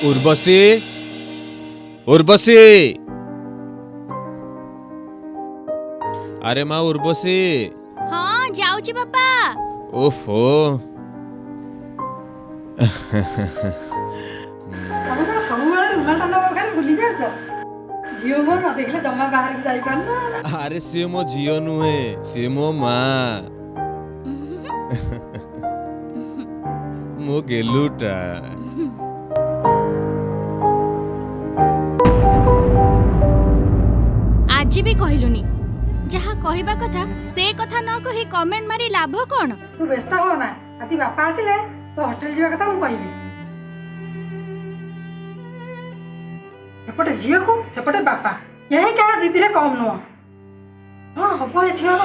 उर्वशी उर्वशी अरे माँ उर्वशी हाँ जाऊची बापा। ओफो ତମେ ତ ସବୁବେଳେ ରୁମାଲ ଟା ଖାଲି ଭୁଲି ଯାଉଛ। ଝିଅ ବୋଉ ନ ଦେଖିଲେ ଜମା ବାହାରକୁ ଯାଇପାରୁନ। अरे सी मो झील नुहे सी मो माँ मो गेलुटा आज भी कहलुनी जहाँ कहबा कथा से कथा न कही कमेंट मारी लाभ कौन। ତୁ ବ୍ୟସ୍ତ ହୋ ନା। ଆଜି ବାପା ଆସିଲେ ତ ହୋଟେଲ ଯିବା କଥା ମୁଁ କହିବି। ଏପଟେ ଝିଅକୁ ସେପଟେ ବାପା କେହି କାହା ଦିଦିରେ କମ୍ ନୁହଁ। ହଁ ହବ ଏ ଝିଅର।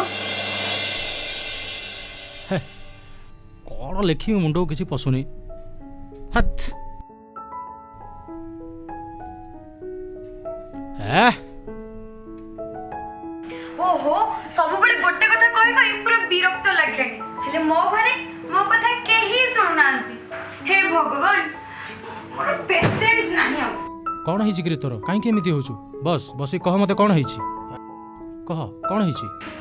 कौन लेखी मुंड किसी पशुनी हथ है ओहो सबुबले गोटे कथा कहि कहि पूरा विरक्त लागलानी हेले मो घरे मो कथा केही सुनुनांती। हे भगवान मोर पेशेंस नाही आ। कौन है जिगरी तोर कहीं एमती होचु बस बसी कह मते कौन है कह कौन है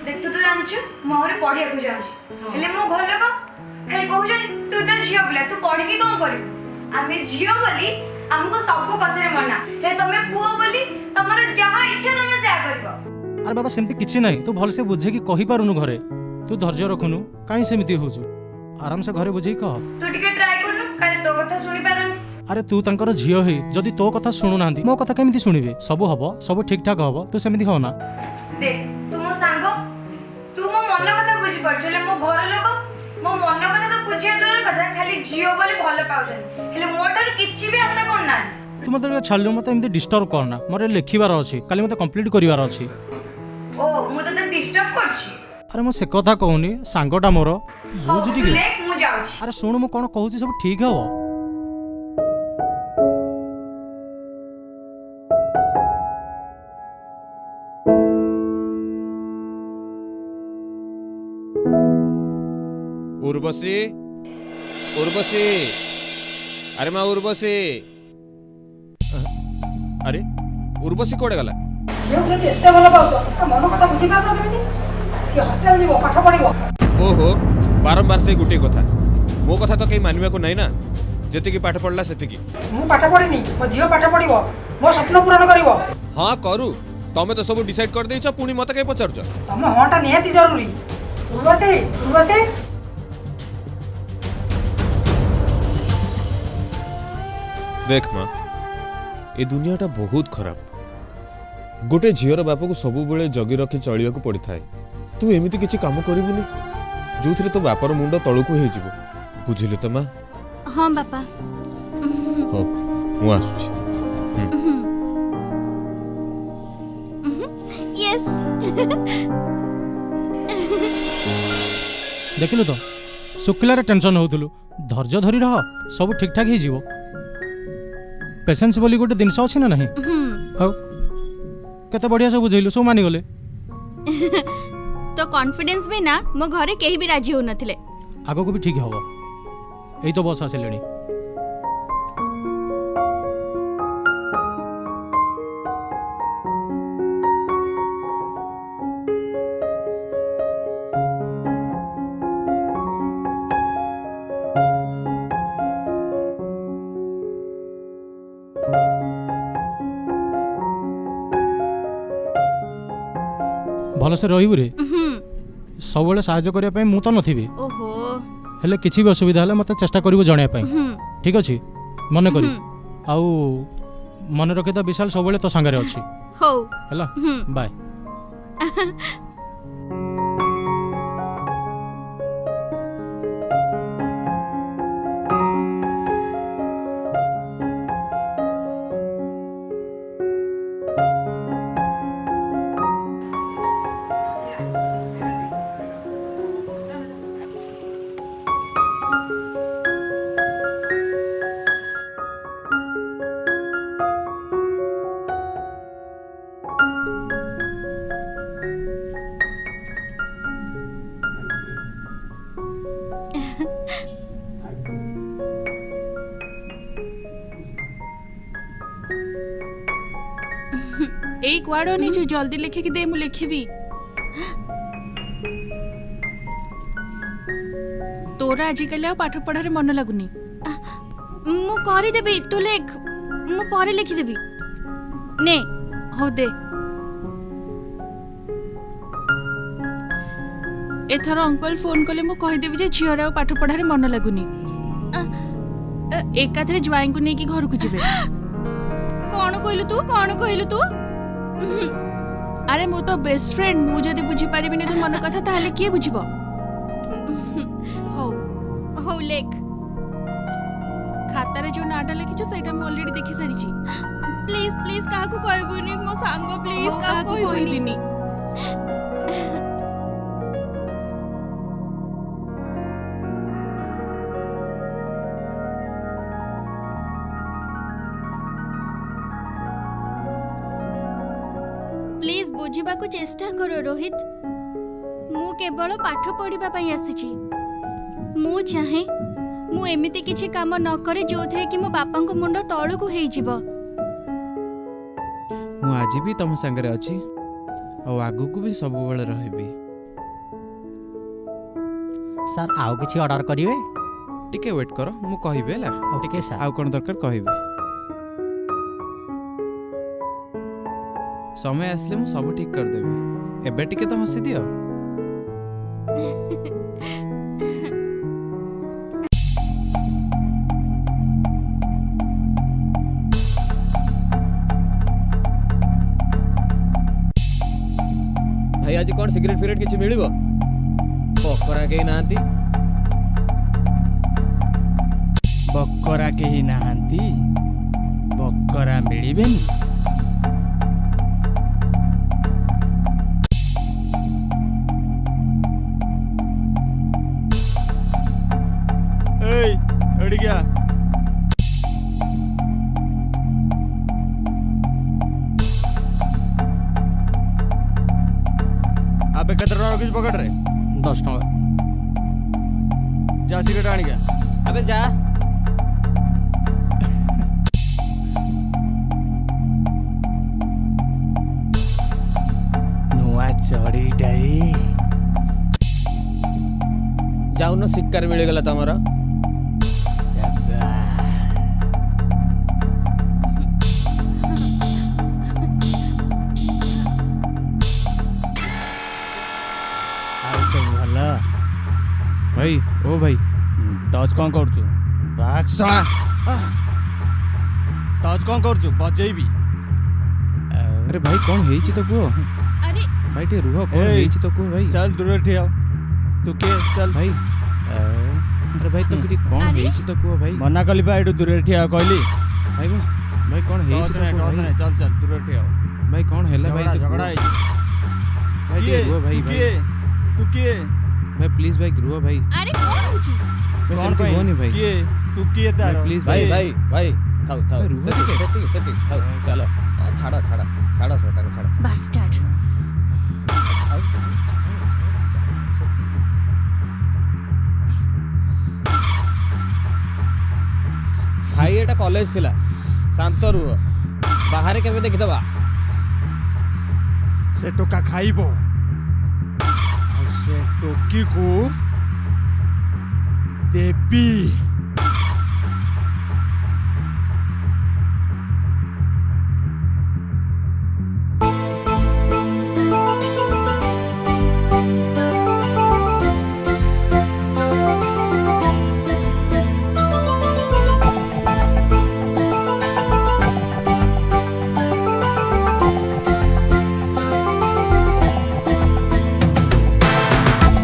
देख तू तो जानछु मोरे पढ़िया को जाउछी हेले मो घर लोग खाली कहू जे तू तो झियो पिला तू पढ़ी के कोन करिवु। आमे झियो बोली हमको सब कथा रे मना हे तमे पुओ बोली तमर जहां इच्छा तमे से करबो। अरे बाबा सेमती किछि नहीं तू भल से बुझे कि कहि पारुनु घरे तू धैर्य रखुनु कहीं सेमती होचु आराम से घरे बुझे कह तू टिके ट्राई करनु काले तो कथा सुनी पारन। अरे तू तांकर झियो है जदि तो कथा सुनु नांदी मो कथा केमिति सुनिबे सब हबो सब ठीक ठाक हबो तू सेमती हो ना। देख तू मो सांगो तू मो मन कथा बुझी परछले मो घर लोक मो मन कथा तो बुझिया तोर कथा खाली जियो बोली भल पाउछन हेले मोटर किछि भी आशा करना। तू मते छाडलो मते एमती डिस्टर्ब करना मोरे लिखिबार अछि काली मते कंप्लीट करिवार अछि। ओ मु तो डिस्टर्ब करछि। अरे मो से कथा कहूनी सांगटा मोर बुझ तू टिके लेख मु जाउछि। अरे सुन मु कोन कहूची सब ठीक हबो। उर्वशी उर्वशी अरे माँ उर्वशी अरे उर्वशी कोड़े गला ଝିଅକୁ ଯଦି ଏତେ ଭଲ ପାଉଛ ତା ମନ କଥା ବୁଝିପାରୁନ କେମିତି? ସିଏ ହୋଟେଲ ଯିବ ପାଠ ପଢିବ। ओहो बारंबार से गुटे कथा मो कथा तो कहीं मानवा को नहीं ना जेतिकी पाठ पढ़ला सेतिकी। ମୁଁ ପାଠ ପଢିନି ମୋ ଝିଅ ପାଠ ପଢିବ ମୋ ସ୍ୱପ୍ନ ପୂରଣ କରିବ। हाँ करू तमे तो सब डिसाइड कर देइछ पुणी मते कहीं पचारछ। ତମ ହଁଟା ନିହାତି ଜରୁରୀ। ଉର୍ବଶୀ ଉର୍ବଶୀ देख माँ ये दुनियाटा बहुत खराब गोटे झीर बाप को सब बेले जगी रखी चलिया पड़ी थाए। तू एमती किसी काम करूनी जो थे तो बापर मुंड तलू हो बुझिलु तो माँ। हाँ बापा। हो मु आसुची। यस देखिलु तो शुक्लारे टेंशन होतलु धैर्य धरी रह सब ठीक ठाक ही जीवो। पेशेंस बोली गोटे जिनस अछि ना नहीं हाउ केते बढ़िया सब बुझैलु सब मानि गले। तो कॉन्फिडेंस भी ना मो घरे केही भी राजी हो नथिले। आगो को भी ठीक हबो एई तो बस आसेलेनी। भल से रहिबु रे सब बेले सहायता करिया पई मु तो नथिबी ओहो हेले किछि भी असुविधा हले मते चेष्टा करिवो जणिया पई ठीक अछि मने करी आउ मने रखे तो विशाल सब बेले तो संगरे अछि हो हला बाय। ଏଇ କୁଆଡେ ଅନେଇଛୁ ଜଲ୍ଦି ଲେଖିକି ଦେ ମୁଁ ଲେଖିବି। ତୋର ଆଜିକାଲି ଆଉ ପାଠ ପଢାରେ ମନ ଲାଗୁନି। ମୁଁ କରିଦେବି, ତୁ ଲେଖ, ମୁଁ ପରେ ଲେଖିଦେବି। ନେ। ହଉ ଦେ। ଏଥର ଅଙ୍କଲ ଫୋନ କଲେ ମୁଁ କହିଦେବି ଯେ ଝିଅର ଆଉ ପାଠ ପଢାରେ ମନ ଲାଗୁନି। ଏକାଥରେ ଜ୍ୱାଇଁଙ୍କୁ ନେଇକି ଘରକୁ ଯିବେ। କଣ କହିଲୁ ତୁ, କଣ କହିଲୁ ତୁ? ଆରେ ମୁଁ ତ ବେଷ୍ଟ ଫ୍ରେଣ୍ଡ, ମୁଁ ଯଦି ବୁଝିପାରିବିନି ତୁ ମନ କଥା ତାହେଲେ କିଏ ବୁଝିବ? ହଉ ହଉ ଲେଖ। ଖାତାରେ ଯୋଉ ନାଁଟା ଲେଖିଛୁ ସେଇଟା ମୁଁ ଅଲରେଡି ଦେଖି ସାରିଛି। ପ୍ଲିଜ ପ୍ଲିଜ କାହାକୁ କହିବୁନି, ମୋ ସାଙ୍ଗ ପ୍ଲିଜ ହଉ, କାହାକୁ କାହାକୁ କହିବୁନି। ପ୍ଲିଜ ବୁଝିବାକୁ ଚେଷ୍ଟା କର ରୋହିତ। ମୁଁ କେବଳ ପାଠ ପଢିବା ପାଇଁ ଆସିଛି। ମୁଁ ଚାହେଁ ମୁଁ ଏମିତି କିଛି କାମ ନ କରେ ଯୋଉଥିରେ କି ମୋ ବାପାଙ୍କ ମୁଣ୍ଡ ତଳକୁ ହେଇଯିବ। ମୁଁ ଆଜି ବି ତମ ସାଙ୍ଗରେ ଅଛି ଆଉ ଆଗକୁ ବି ସବୁବେଳେ ରହିବି। ସାର୍ ଆଉ କିଛି ଅର୍ଡର କରିବେ? ଟିକେ ୱେଟ୍ କର, ମୁଁ କହିବି ହେଲା। Okay sir. ଆଉ କ'ଣ ଦରକାର କହିବି। ସମୟ ଆସିଲେ ମୁଁ ସବୁ ଠିକ୍ କରିଦେବି। ଏବେ ଟିକେ ତ ହସି ଦିଅ। ଭାଇ ଆଜି କ'ଣ ସିଗାରେଟ୍ ଫିଗାରେଟ୍ କିଛି ମିଳିବ? ପକରା କେହି ନାହାନ୍ତି। ବକରା କେହି ନାହାନ୍ତି, ବକରା ମିଳିବେନି। ଏଇ ଏଠିକି ଆ। ଆବେ କେତେ ଟଙ୍କା ରଖିଛୁ ପକେଟରେ? 10 ଟଙ୍କା। ଯା ସିଗାରେଟ୍ ଆଣିକା। ଆବେ ଯା। ନୂଆ ଚଢ଼ିଟାରେ ଯାଉନ ଶିକାର ମିଳିଗଲା ତମର। ଆଉ ସବୁ ଭଲ? ଭାଇ ଓ ଭାଇ ଟଚ୍ କ'ଣ କରୁଛୁ? ବାକ୍ ଶଳା। ଟଚ୍ କ'ଣ କରୁଛୁ? ବଜେଇବି। ଆରେ ଭାଇ କ'ଣ ହେଇଛି ତ କୁହ। ଆରେ ଭାଇ ଟିକେ ରୁହ, କ'ଣ ଏଇ, ହେଇଛି ତ କୁହ ଭାଇ। ଚାଲ ଦୂରରେ ଠିଆ ହୋ। ତୁ କିଏ? ଚାଲ ଭାଇ ଆରେ ଭାଇ ତ କିଛି କ'ଣ ଆରେ? ହେଇଛି ତ କୁହ ଭାଇ। ମନା କଲି ବା, ଏଇଠୁ ଦୂରରେ ଠିଆ ହୋ କହିଲି। ଭାଇ ଭାଇ କ'ଣ ହେଇଛି ତ କୁହ ଭାଇ। ଚାଲ ଚାଲ ଦୂରରେ ଠିଆ ହୋ। ଭାଇ କ'ଣ ହେଲା ଭାଇ ତ କୁହ। ଝଗଡ଼ା ହେଇଛି। ଭାଇ ଟିକେ ରୁହ ଭାଇ। ଭାଇ ତୁ କିଏ? ଭାଇ ପ୍ଲିଜ୍ ଭାଇ ରୁହ ଭାଇ। ଆରେ କଣ ହଉଛି? ଭାଇ କ'ଣ ସେମିତି ପାଇଁ? ହୁଅନି ଭାଇ। କିଏ? ତୁ କିଏ ତାର? ପ୍ଲିଜ୍ ଭାଇ ଭାଇ ଭାଇ ଥାଉ ଥାଉ। ଭାଇ, ରୁହ ସେତିକି ଟିକେ। ସେତିକି ସେତିକି ଥାଉ। ଚାଲ ଛାଡ଼ ଛାଡ଼ ଛାଡ଼ ସେ ତାକୁ ଛାଡ଼। ବାସ୍ଟାର୍ଡ। ଭାଇ ଏଟା କଲେଜ ଥିଲା, ଶାନ୍ତ ରୁହ। ବାହାରେ କେବେ ଦେଖିଦବା। ସେ ଟୋକା ଖାଇବ ଆଉ ସେ ଟୋକିକୁ ଦେବି।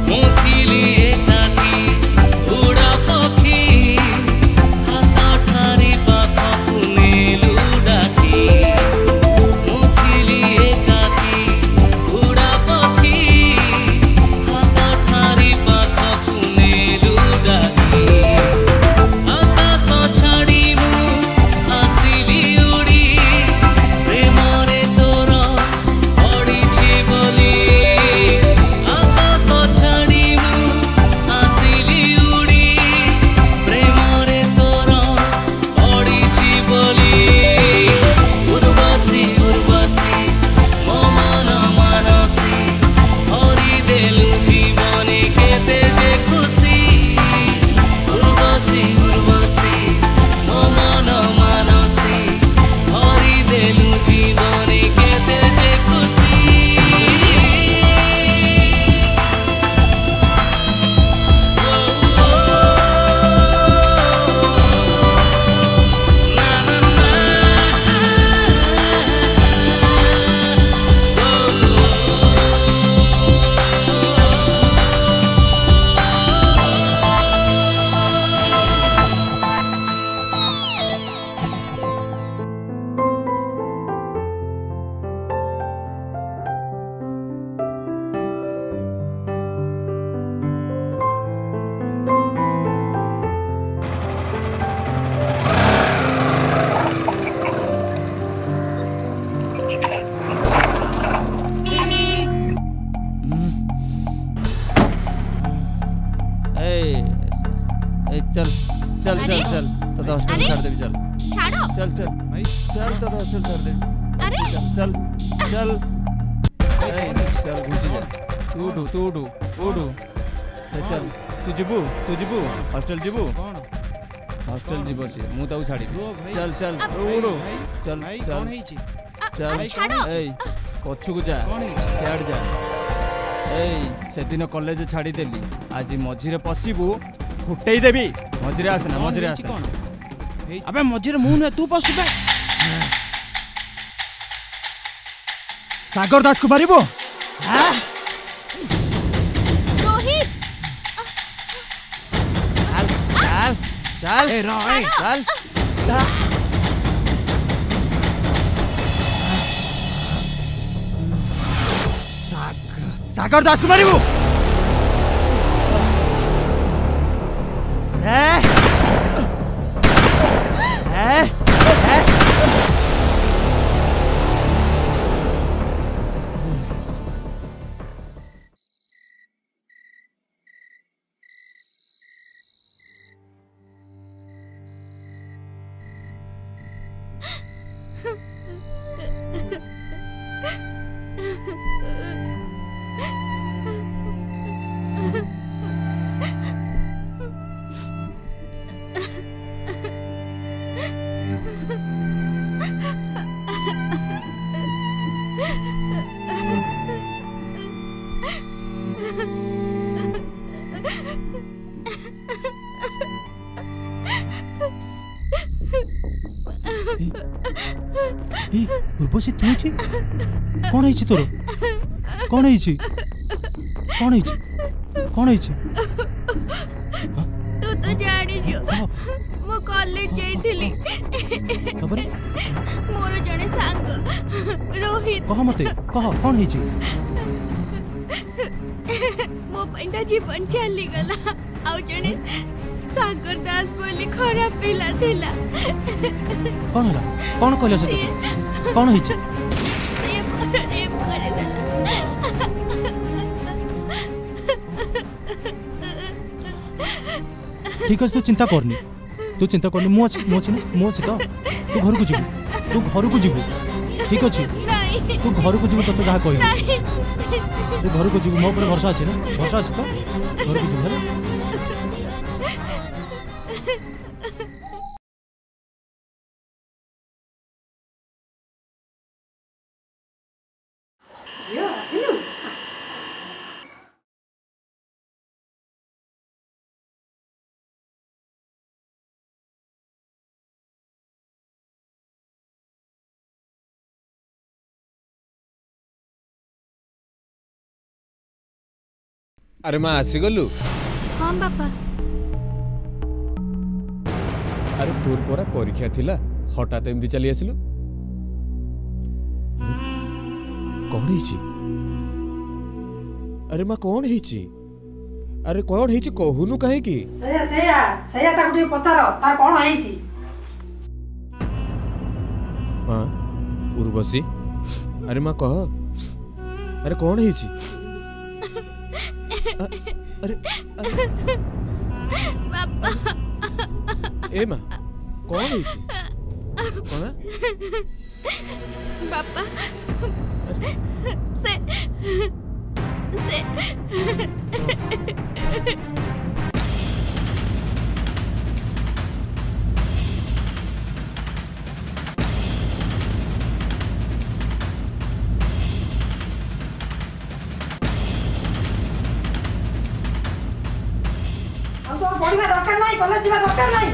ମୁଁ ଥିଲି ଏକାକୀ ଉଡ଼ା ପକ୍ଷୀ चल तो हॉस्टल अरे! छाड़ देवी चल ଛାଡ଼ चल चल भाई चल तो हॉस्टल छाड़ देवी अरे चल चल चल घुस जा तू उठू चल तू जीबू हॉस्टल जीबू कौन हॉस्टल जीबो से मु ताऊ छाड़ी ରୁହ ଭାଇ चल चल अब- उड़ू चल ଭାଇ चल କଣ ହେଇଛି चल ଛାଡ଼ ଏଇ ପଛକୁ ଯା କଣ ହେଇଛି ସିଆଡେ ଯା ଏଇ ସେଦିନ କଲେଜ ଛାଡ଼ିଦେଲି ଆଜି ମଝିରେ ପଶିବୁ ଫୁଟେଇ ଦେବି ମଝିରେ ଆସନା କଣ ମଝିରେ ହେଇଛି ଆସନା କଣ ଆବେ ମଝିରେ ମୁଁ ନୁହେଁ ତୁ ପଶୁ ବେ ସାଗର ଦାସକୁ ମାରିବୁ ରୋହିତ ଚାଲ ଚାଲ ଚାଲ ଏ ରହ ଏ ଚାଲ ଚାଲ ସାଗର ଦାସକୁ ମାରିବୁ ଉର୍ବଶୀ ତୁ ଏଠି କ'ଣ ହେଇଛି ତୋର କ'ଣ ହେଇଛି କ'ଣ ହେଇଛି କ'ଣ ହେଇଛି ତୁ ତ ଜାଣିଛୁ କହ ମୁଁ କଲେଜ ଯାଇଥିଲି ତାପରେ ମୋର ଜଣେ ସାଙ୍ଗ ରୋହିତ କହ ମତେ କହ କ'ଣ ହେଇଛି ମୋ ପାଇଁ ତା ଜୀବନ ଚାଲିଗଲା ଆଉ ଜଣେ ସାଗର ଦାସ ବୋଲି ଖରାପ ପିଲା ଥିଲା କ'ଣ ହେଲା କ'ଣ କହିଲା ସେ ତୋତେ? କ'ଣ ହେଇଛି ସିଏ ମୋର ରେପ୍ କରିଦେଲା ଠିକ୍ ଅଛି ତୁ ଚିନ୍ତା କରନି ମୁଁ ଅଛି ତ ତୁ ଘରକୁ ଯିବୁ ଠିକ୍ ଅଛି ନାଇଁ ତୁ ଘରକୁ ଯିବୁ ତୋତେ ଯାହା କହିବି ନାଇଁ ତୁ ଘରକୁ ଯିବୁ ମୋ ଉପରେ ଭରସା ଅଛି ନା ଭରସା ଅଛି ତ ଘରକୁ ଯିବୁ ହେଲା ଝିଅ ଆସିଲୁ ଆରେ ମା ଆସିଗଲୁ ହଁ ବାପା ଆରେ ତୋର ପରା ପରୀକ୍ଷା ଥିଲା ହଠାତ୍ ଏମିତି ଚାଲି ଆସିଲୁ କଣ ହେଇଛି ଆରେ ମା କଣ ହେଇଛି ଆରେ କଣ ହେଇଛି କହୁନୁ କାହିଁକି ସେଇଆ ତାକୁ ଟିକେ ପଚାର ତାର କଣ ହେଇଛି ମା ଉର୍ବଶୀ ଆରେ ମା କହ ଆରେ କଣ ହେଇଛି ଆରେ ବାପା ଏ ମା କଣ ହେଇଛି କଣ ବାପା ସେ ଆଉ ତୋର ପଢିବା ଦରକାର ନାହିଁ କଲେଜ ଯିବା ଦରକାର ନାହିଁ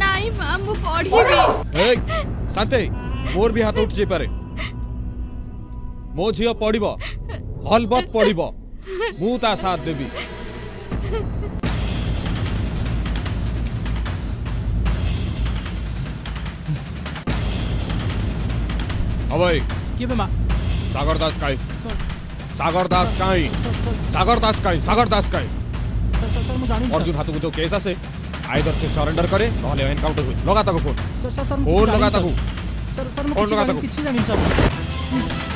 ନାଇଁ ମା ମୁଁ ପଢିବି ଏ ଶାନ୍ତେ ମୋର ବି ହାତ ଉଠି ଯାଇପାରେ ମୋ ଝିଅ ପଢିବ ହଲବତ ପଢିବ ମୁଁ ତା ସାଥ ଦେବି अबे କିଏ ବେ ମା सागर दास काई ସାର୍ सागर दास काई ସାର୍ सागर दास काई सागर दास काई ସାର୍ ମୁଁ ଜାଣିନି अर्जुन हाथ को जो केस आसे आइदर से सरेंडर करे नहले एनकाउंटर हुए लगा ताको फोन ସାର୍ फोन लगा ताको ସାର୍ ଫୋନ୍ ଲଗା ତାକୁ। କିଛି ଜାଣିନି ସାର୍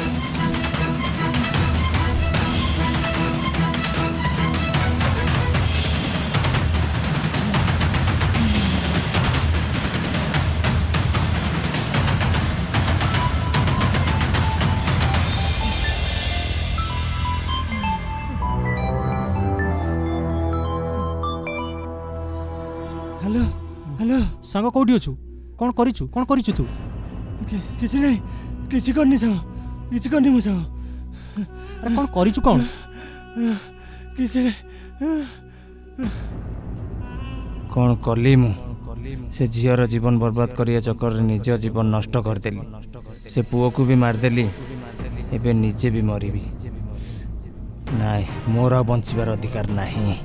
ସାଙ୍ଗ କୋଉଠି ଅଛୁ? କ'ଣ କରିଛୁ? କ'ଣ କରିଛୁ ତୁ? କିଛି ନାହିଁ, କିଛି କରିନି ସାଙ୍ଗ, କିଛି କରିନି ମୋ ସାଙ୍ଗ, ଆରେ କ'ଣ କରିଛୁ କ'ଣ? କିଛି ନାହିଁ। କ'ଣ କଲି ମୁଁ? ସେ ଝିଅର ଜୀବନ ବର୍ବାଦ କରିବା ଚକ୍କରରେ ନିଜ ଜୀବନ ନଷ୍ଟ କରିଦେଲି। ସେ ପୁଅକୁ ବି ମାରିଦେଲି, ଏବେ ନିଜେ ବି ମରିବି। ନାଇଁ, ମୋର ଆଉ ବଞ୍ଚିବାର ଅଧିକାର ନାହିଁ।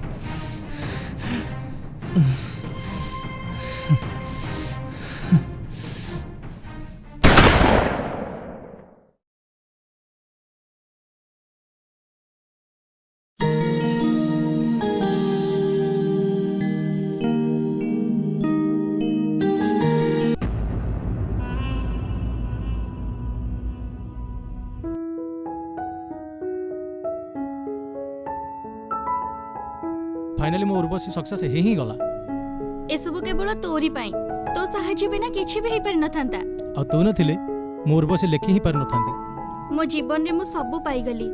फाइनाली मो उर्वशी सक्सेस हे ही गला। एसबु केवल तोरी पाई, तो साहाଯ୍य बिना किछि भी पारि न थांता। आ तू नथिले मो उर्वशी लेखि ही पारि न थांती। मो जीवन रे मु सब पाई गली,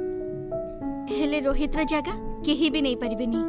हेले रोहित रा जगह केही भी नहीं परिबेनी।